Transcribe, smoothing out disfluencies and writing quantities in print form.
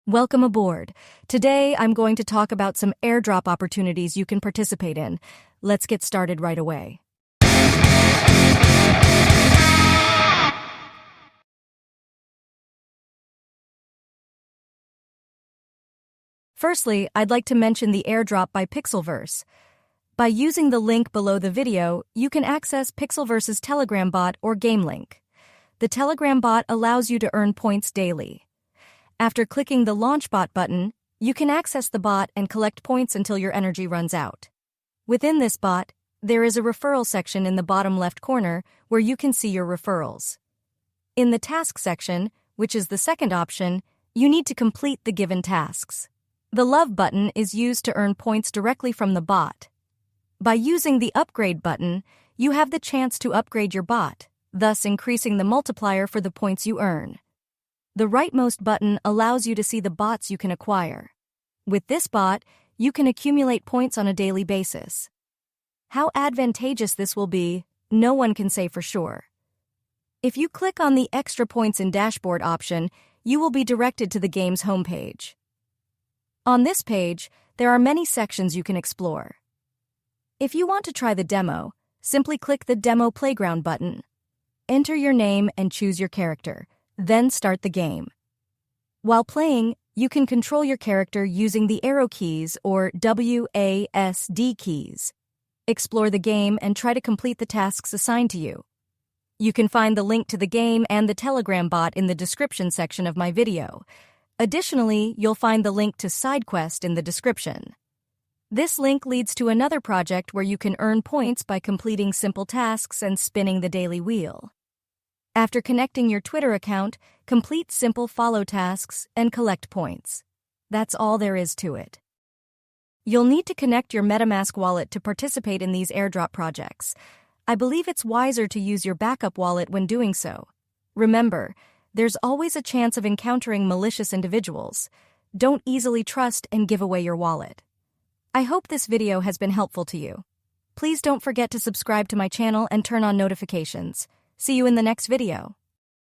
Welcome aboard. Today, I'm going to talk about some airdrop opportunities you can participate in. Let's get started right away. Firstly, I'd like to mention the Airdrop by Pixelverse. By using the link below the video, you can access Pixelverse's Telegram bot or game link. The Telegram bot allows you to earn points daily. After clicking the Launch Bot button, you can access the bot and collect points until your energy runs out. Within this bot, there is a referral section in the bottom left corner where you can see your referrals. In the Task section, which is the second option, you need to complete the given tasks. The Love button is used to earn points directly from the bot. By using the Upgrade button, you have the chance to upgrade your bot, thus increasing the multiplier for the points you earn. The rightmost button allows you to see the bots you can acquire. With this bot, you can accumulate points on a daily basis. How advantageous this will be, no one can say for sure. If you click on the Extra Points in Dashboard option, you will be directed to the game's homepage. On this page, there are many sections you can explore. If you want to try the demo, simply click the Demo Playground button. Enter your name and choose your character, then start the game. While playing, you can control your character using the arrow keys or WASD keys. Explore the game and try to complete the tasks assigned to you. You can find the link to the game and the Telegram bot in the description section of my video. Additionally, you'll find the link to SideQuest in the description. This link leads to another project where you can earn points by completing simple tasks and spinning the daily wheel. After connecting your Twitter account, complete simple follow tasks and collect points. That's all there is to it. You'll need to connect your MetaMask wallet to participate in these airdrop projects. I believe it's wiser to use your backup wallet when doing so. Remember, there's always a chance of encountering malicious individuals. Don't easily trust and give away your wallet. I hope this video has been helpful to you. Please don't forget to subscribe to my channel and turn on notifications. See you in the next video.